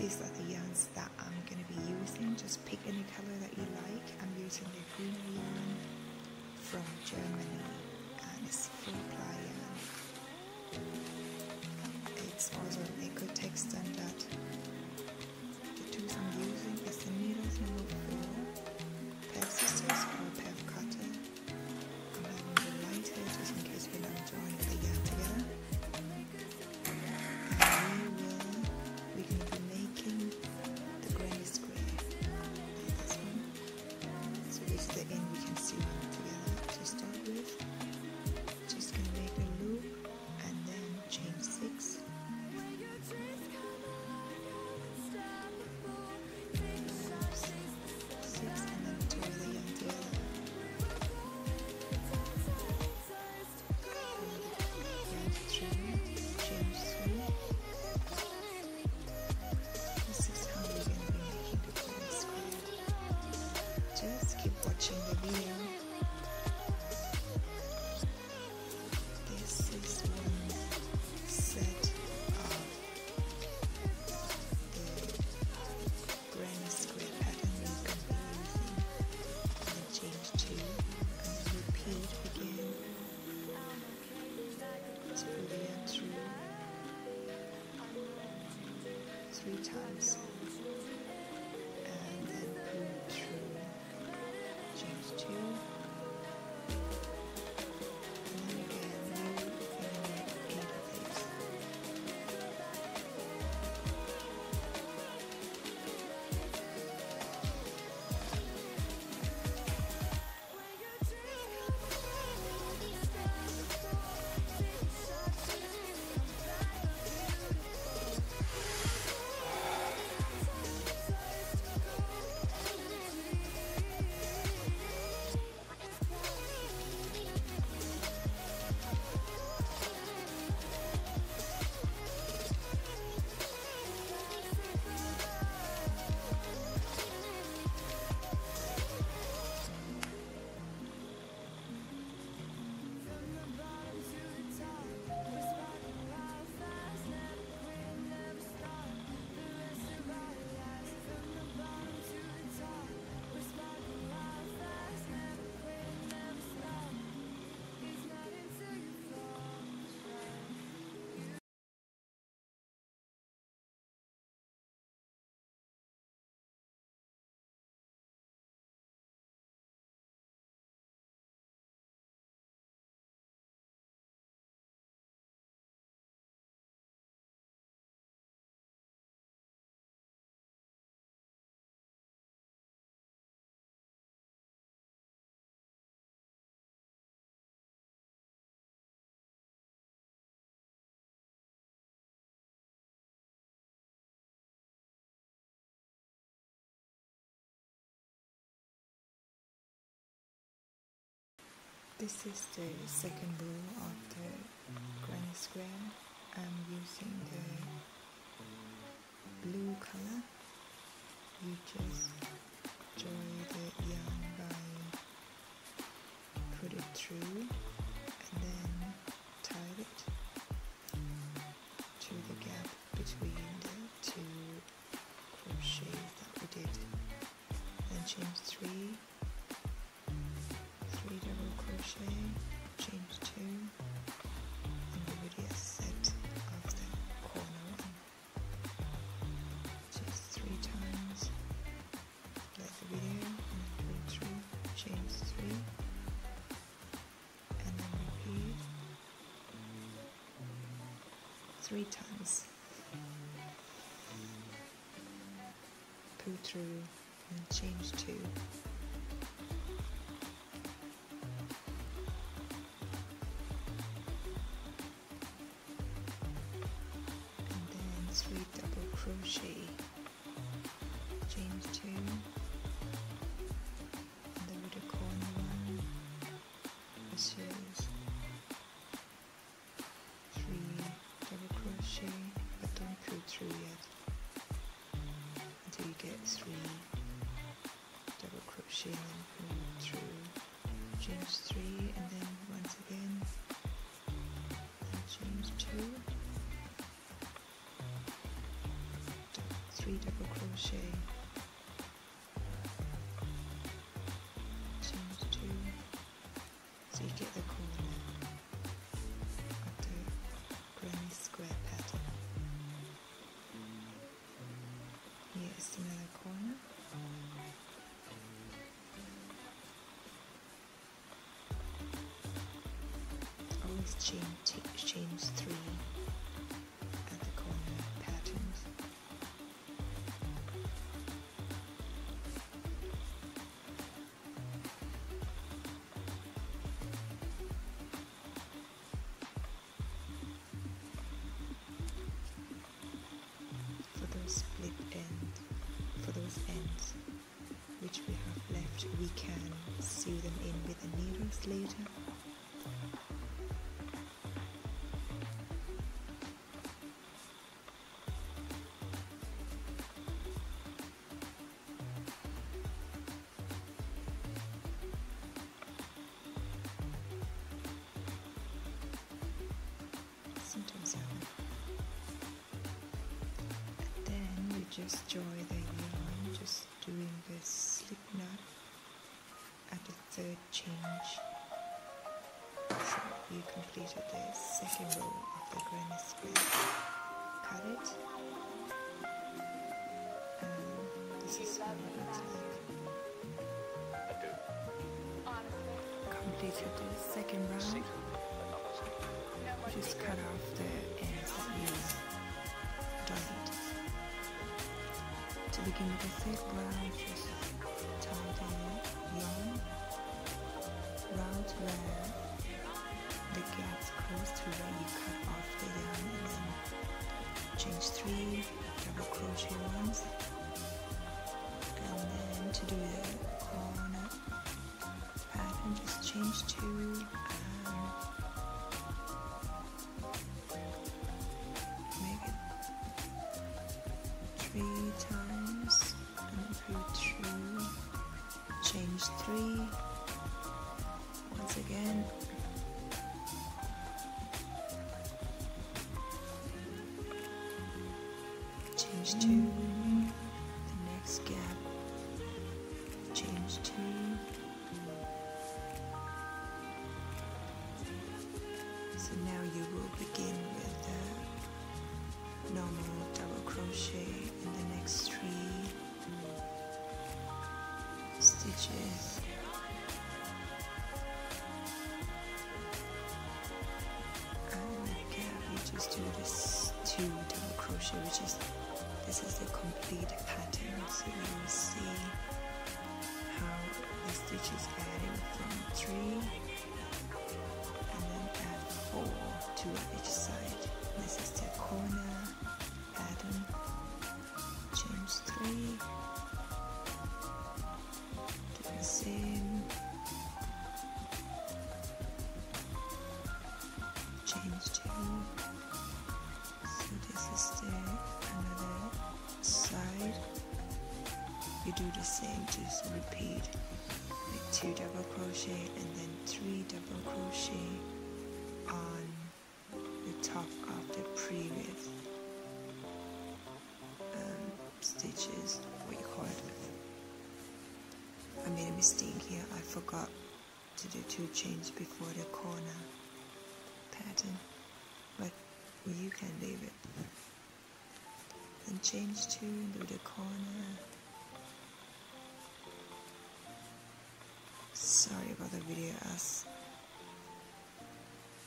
these are the yarns that I'm going to be using. Just pick any color that you like. I'm using the green yarn from Germany, and it's 4-ply yarn. It's also a good text standard. The tools I'm using is the needles number 4, pair of scissors or a pair of cutter. I'm having the lighter just in case we're not joining the yarn together. We're going to be making the granny square, like this one. So this is the end, we can see them together. To start with, just going to make a loop and then chain 6. Watching the video. This is one set of the granny square pattern we're going to be using, and then change 2 and repeat again. So pull the yarn through 3 times. And then pull through. Change 2, and then again you make 8 of these. This is the second row of the granny square. I'm using the blue color. You just join the yarn by put it through and then tie it to the gap between the 2 crochets that we did. Then chain 3 double crochet, chain 2, and give it a set of the corner one. Just 3 times, like the video, and then pull through, chain 3, and then repeat 3 times. Pull through and change 2. Double crochet, chain 2, and then with the corner one, this is 3 double crochet, but don't pull through yet until you get 3 double crochet and then pull through, chain 3, and then once again, chain 2. 3 double crochet, chain 2, so you get the corner of the granny square pattern. Here is another corner. Always chain 3 at the corner patterns. For those ends which we have left, we can sew them in with the needles later. Sometimes happen. And then we just join the yarn, just doing the slip knot at the 3rd change. So you completed the 2nd row of the granny square. Cut it, and this is how it looks like. Completed the 2nd round. Just cut off the ends that you don't. To begin with the 3rd round, just tie the yarn round where the gaps close to where you cut off the yarn, and then change 3 double crochet ones, and then to do the corner pattern, just change 2 times, and then pull through, change 3 once again, change 2, the next gap, change 2, so now you will begin with the normal double crochet in the next 3 stitches. And the gap, you just do this 2 double crochet, which is, this is the complete pattern, so you will see how the stitches adding from 3 and then add 4 to each side. This is the corner pattern, change 3, do the same, change 2, so this is the another side, you do the same, just repeat like 2 double crochet and then 3 double crochet on the top of the previous stitches, what you call it. I made a mistake here, I forgot to do 2 chains before the corner pattern, but you can leave it. Then change 2 and do the corner. Sorry about the video, as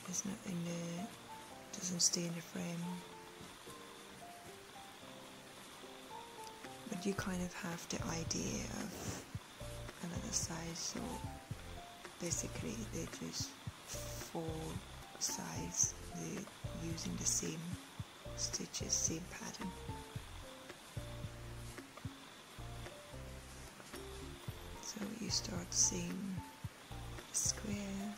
it's not in the, doesn't stay in the frame. But you kind of have the idea of another side, so basically they're just 4 sides, they're using the same stitches, same pattern. So you start seeing a square,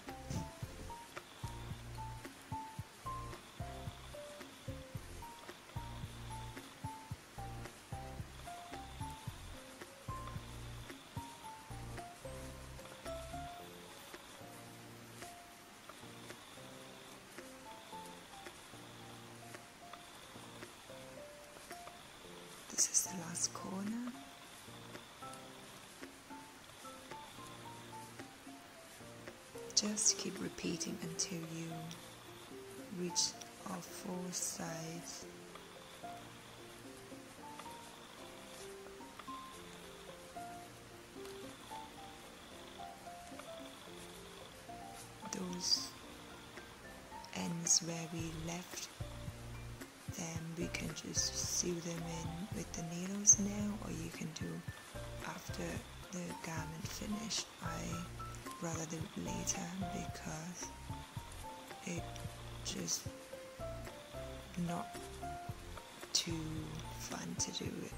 This is the last corner. Just keep repeating until you reach all 4 sides. Those ends where we left, then we can just sew them in with the needles now, or you can do after the garment finish. I rather do it later because it just not too fun to do it.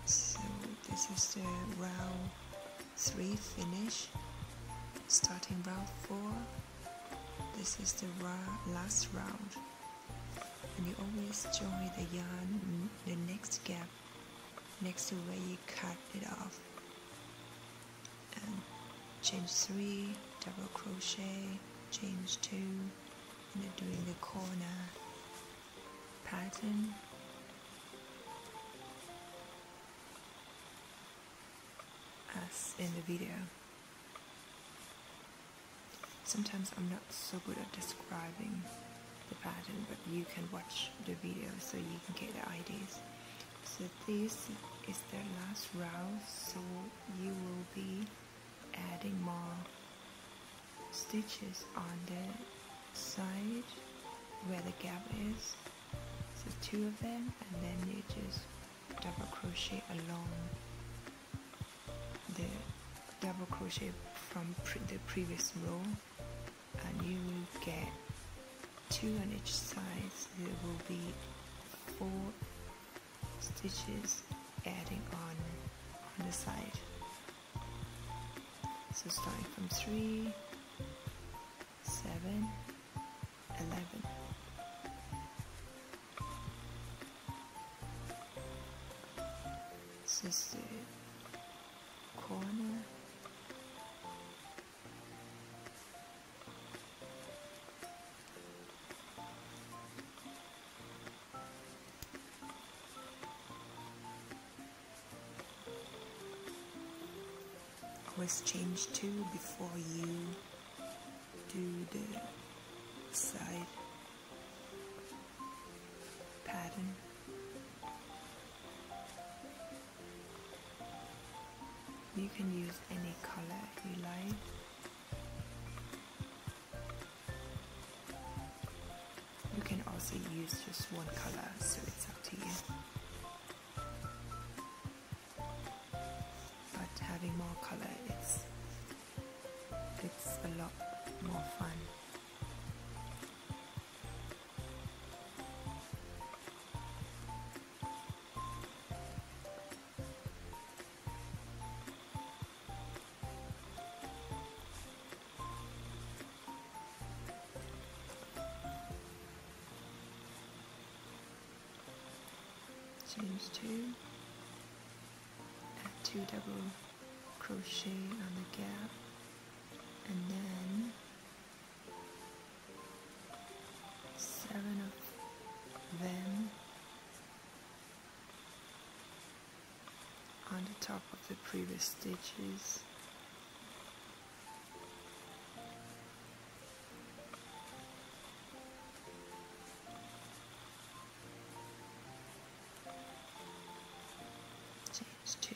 So this is the round 3 finish. Starting round 4, this is the last round, and you always join the yarn the next gap next to where you cut it off, and chain 3, double crochet, chain 2, and then doing the corner pattern. As in the video. Sometimes I'm not so good at describing the pattern, but you can watch the video so you can get the ideas. So this is the last round, so you will be adding more stitches on the side where the gap is. So 2 of them, and then you just double crochet along the double crochet from the previous row, and you will get 2 on each side. So there will be 4 stitches adding on the side. So starting from 3, 7, 11. This is the corner. Always change 2 before you do the side pattern. You can use any color you like. You can also use just one color, so it's up to you. But having more color, it's a lot more fun. Change 2, add 2 double crochet on the gap, and then 7 of them on the top of the previous stitches. Change 2.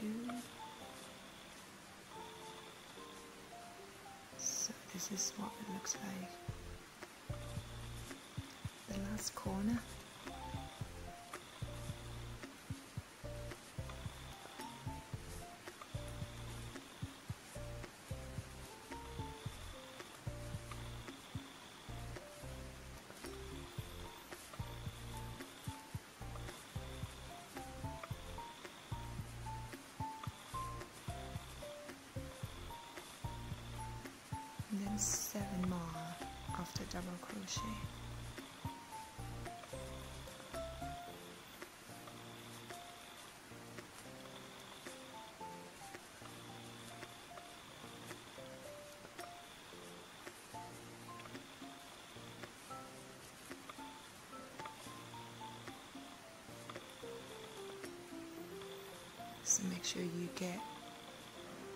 So this is what it looks like. The last corner. And then 7 more after double crochet. So make sure you get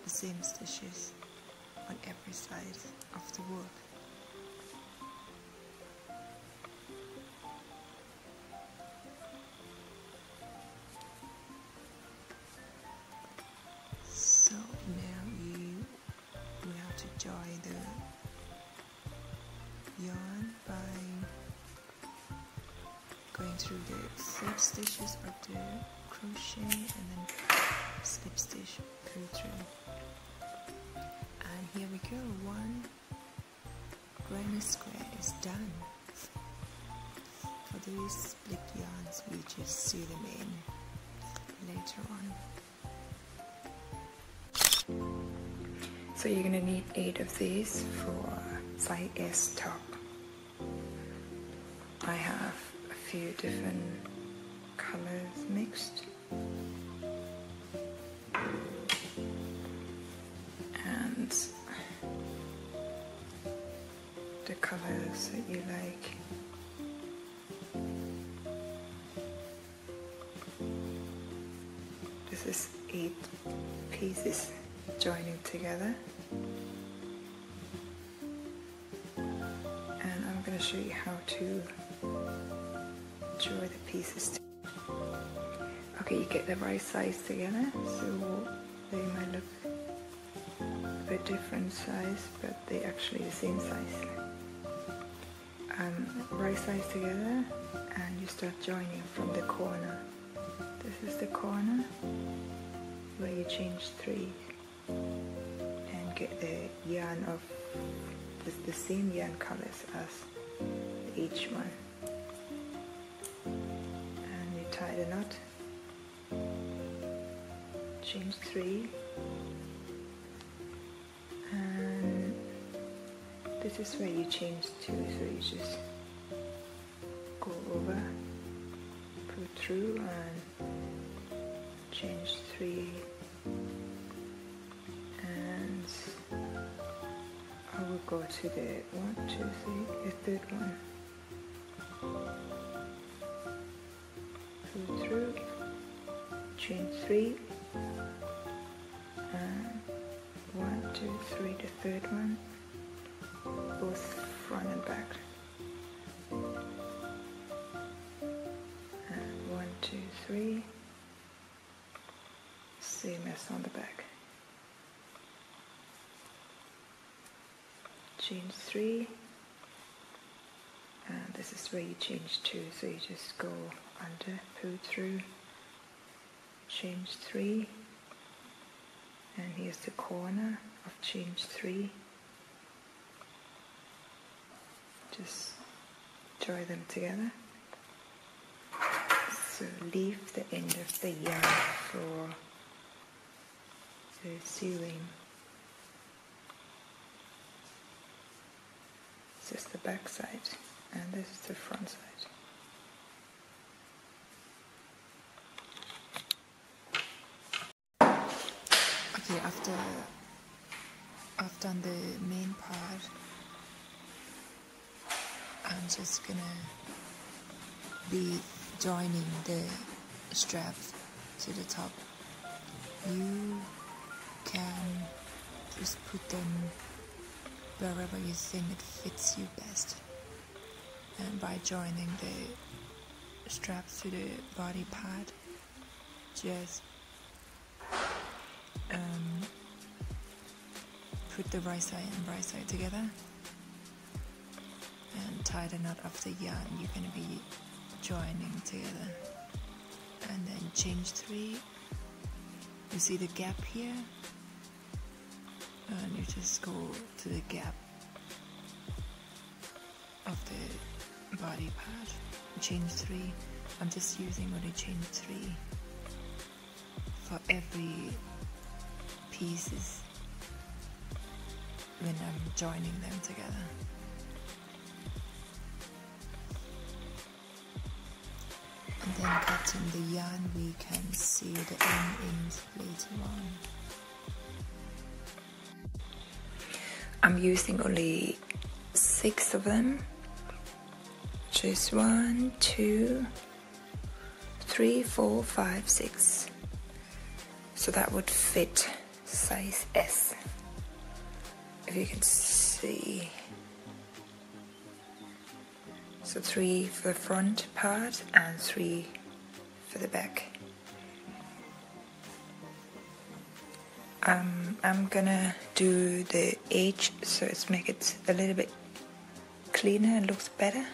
the same stitches on every side of the work. So now we have to join the yarn by going through the slip stitches of the crochet and then slip stitch go through. And here we go, one granny square is done. For these split yarns we just sew them in later on. So you're gonna need 8 of these for size S top. I have a few different colors mixed, and the colors that you like. This is 8 pieces joining together, and I'm going to show you how to draw the pieces. Okay, you get the right size together, so they might look a bit different size, but they're actually the same size. Right size together, and you start joining from the corner. This is the corner where you change 3 and get the yarn of the same yarn colors as each one, and you tie the knot, change 3, and this is where you change 2, so you just go over, pull through and change 3, and I will go to the 1, 2, 3, the third one, pull through, change 3, and 1, 2, 3, the third one, both front and back, and 1, 2, 3, same as on the back, change 3, and this is where you change 2, so you just go under, pull through, change 3, and here's the corner of change 3. Just join them together. So leave the end of the yarn for the sewing. This is the back side, and this is the front side. Okay, after I've done the main part, I'm just gonna be joining the straps to the top. You can just put them wherever you think it fits you best, and by joining the straps to the body part, just put the right side and right side together and tie the knot of the yarn you're going to be joining together, and then chain 3. You see the gap here, and you just go to the gap of the body part, chain 3. I'm just using only chain 3 for every pieces when I'm joining them together. And then cutting the yarn, we can see the end later on. I'm using only 6 of them. Just 1, 2, 3, 4, 5, 6. So that would fit size S, if you can see. So 3 for the front part and 3 for the back. I'm gonna do the edge so it's make it a little bit cleaner and looks better.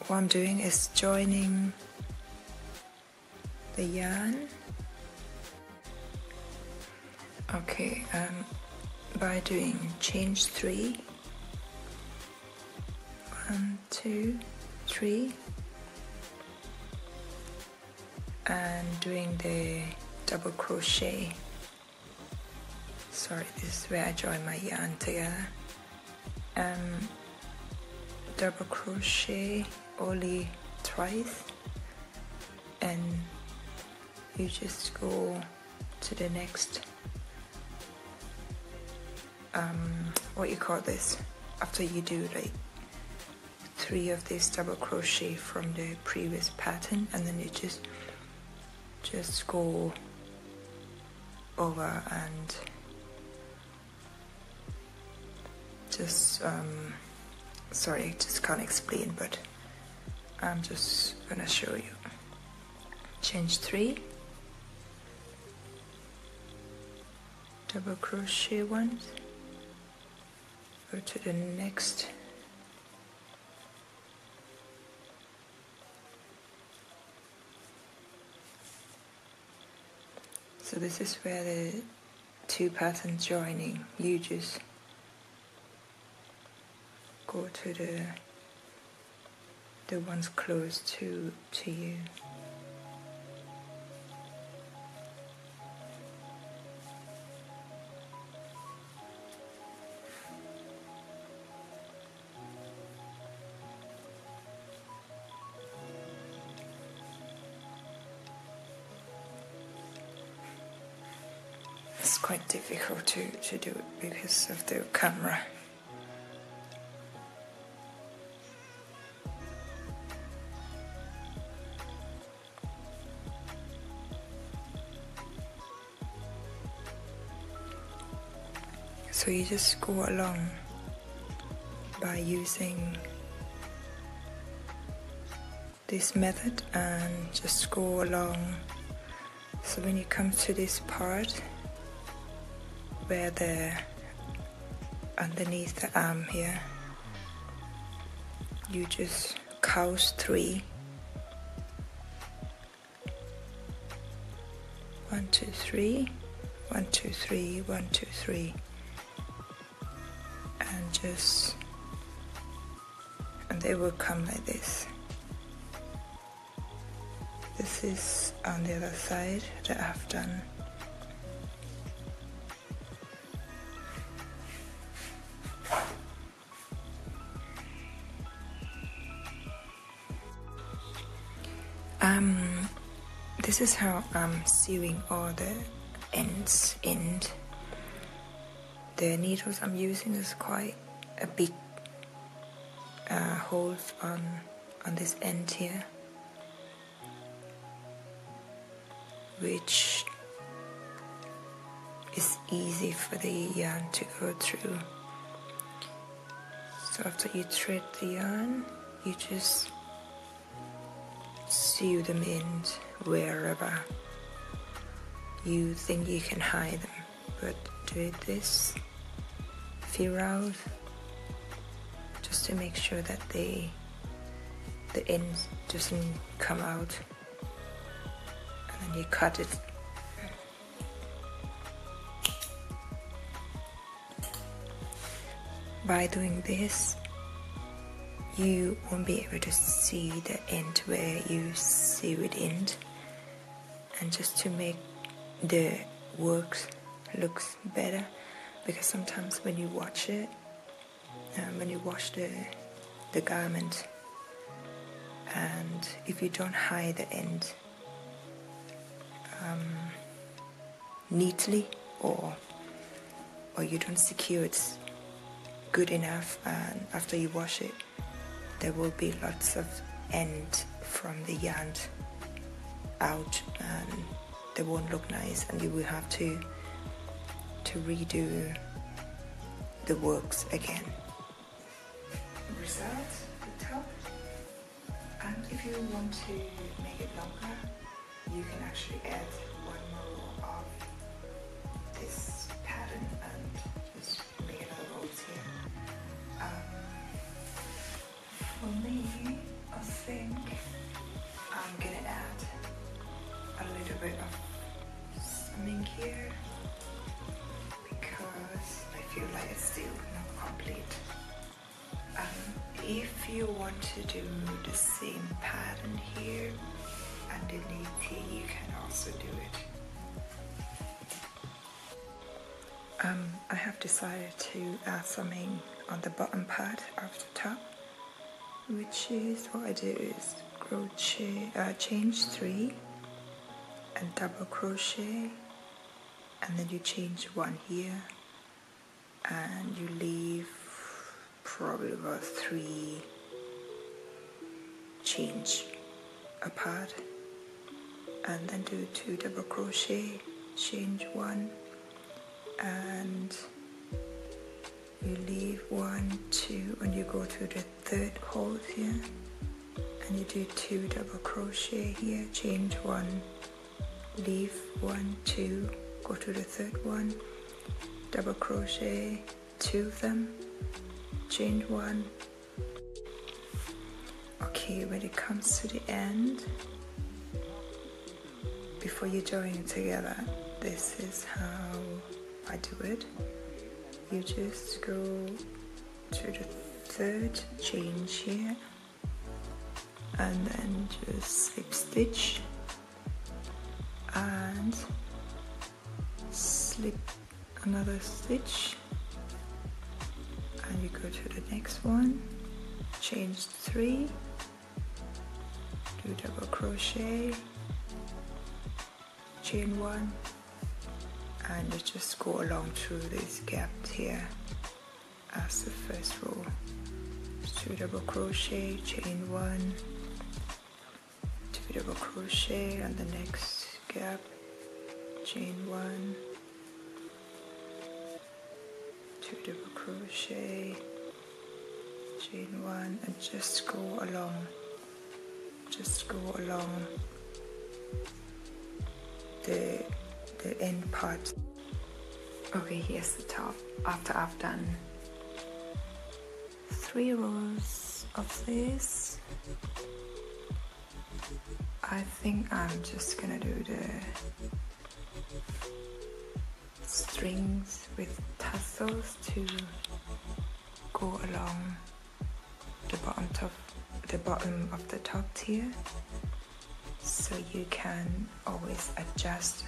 What I'm doing is joining the yarn. Okay, by doing change 3, 1, 2, 3, and doing the double crochet. Sorry, this is where I join my yarn together. Double crochet only twice, and you just go to the next what you call this, after you do like 3 of these double crochet from the previous pattern, and then you just go over and just sorry, I just can't explain, but I'm just gonna show you. Change 3, double crochet once, go to the next, so this is where the 2 patterns joining. You just go to the ones close to you. It's quite difficult to do it because of the camera. So you just go along by using this method and just go along. So when you come to this part where the underneath the arm here, you just count 3. 1, 2, 3, 1, 2, 3, 1, 2, 3. And they will come like this. This is on the other side that I've done. This is how I'm sewing all the ends in. The needles I'm using is quite a big hole on this end here, which is easy for the yarn to go through. So after you thread the yarn, you just sew them in wherever you think you can hide them, but do it this few rounds just to make sure that the end doesn't come out, and then you cut it. By doing this, you won't be able to see the end where you sew it in, and just to make the work looks better, because sometimes when you watch it, when you wash the garment, and if you don't hide the end neatly, or you don't secure it good enough, and after you wash it, there will be lots of end from the yarn out and they won't look nice, and you will have to redo the works again. Result, the top. And if you want to make it longer, you can actually add one more of this pattern and just make another rose here. For me, I think I'm gonna add a little bit of something here because I feel like it's still not complete. If you want to do the same pattern here underneath here, you can also do it. I have decided to add something on the bottom part of the top, which is what I do is crochet, change 3 and double crochet, and then you change 1 here and you leave probably about 3 change apart, and then do 2 double crochet, change 1, and you leave 1, 2, and you go to the 3rd hole here and you do 2 double crochet here, change 1, leave 1, 2, go to the 3rd one, double crochet 2 of them, chain 1. Okay, when it comes to the end, before you join it together, this is how I do it. You just go to the 3rd change here and then just slip stitch and slip another stitch, and you go to the next one, change 3, do double crochet, chain 1, and you just go along through this gap here as the first row. 2 double crochet, chain 1, 2 double crochet on the next gap, chain 1, 2 double crochet, chain 1, and just go along the end part. Okay, here's the top. After I've done 3 rows of this, I think I'm just gonna do the strings with tassels to go along the bottom of the top here, so you can always adjust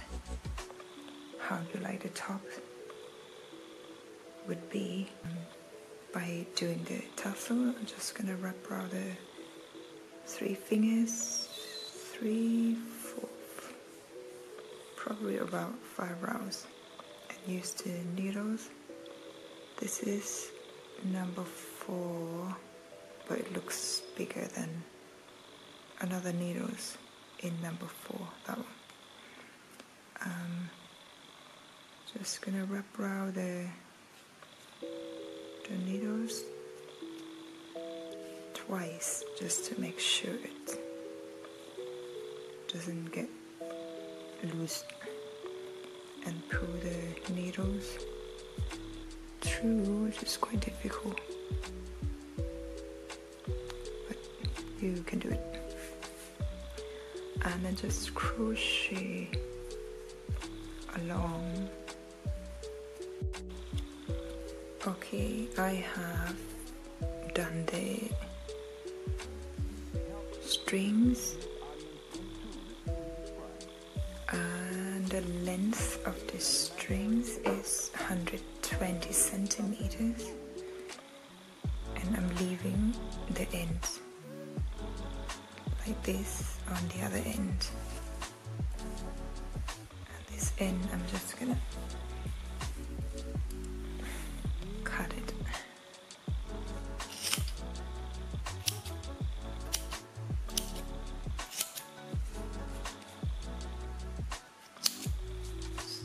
how you like the top would be by doing the tassel. I'm just gonna wrap around the 3 fingers, 3, 4, probably about 5 rounds, and use the needles. This is number 4, but it looks bigger than another needles in number 4, that one. Just gonna wrap around the needles twice just to make sure it doesn't get loose, and pull the needles through, which is quite difficult, but you can do it. And then just crochet along. Okay, I have done the strings, and the length of the strings is 120 centimeters, and I'm leaving the ends like this on the other end. And this end I'm just gonna cut it.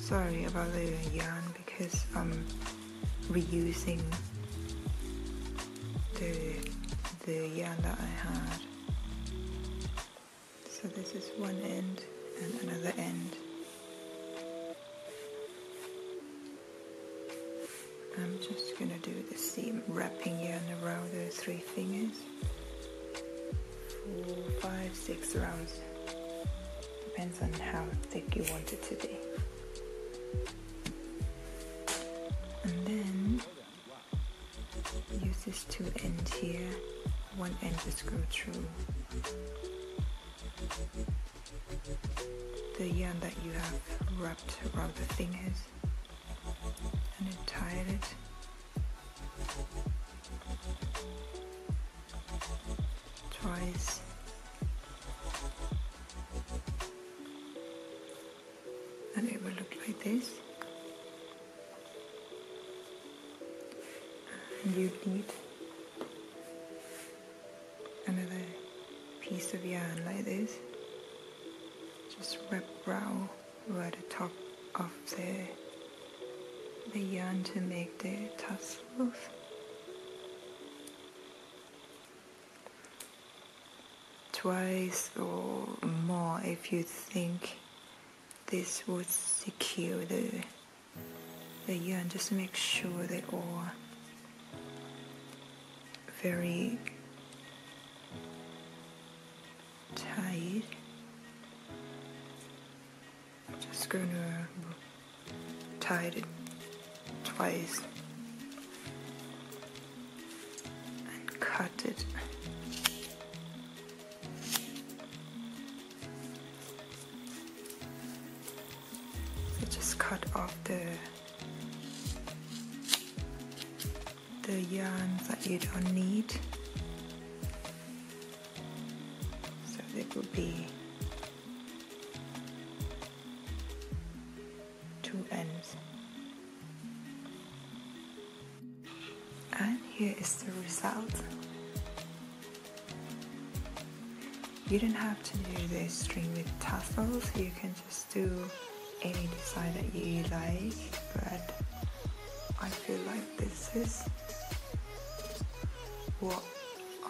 sorry about the yarn because I'm reusing the yarn that I had. So this is one end and another end. I'm just gonna do the seam wrapping yarn around the 3 fingers. 4, 5, 6 rounds. Depends on how thick you want it to be. And then use this 2 ends here. One end just go through the yarn that you have wrapped around the fingers, and then tie it. Twice. And it will look like this. And you need another piece of yarn like this. Just wrap round right at the top of the yarn to make the tassels. Twice or more if you think this would secure the yarn. Just make sure they're all very tight. I'm just gonna tie it twice and cut it. So just cut off the yarns that you don't need. So it will be 2 ends. And here is the result. You don't have to do this string with tassels. You can just do any design that you like, but I feel like this is what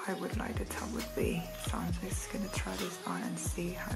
I would like the top would be. So I'm just gonna try this on and see how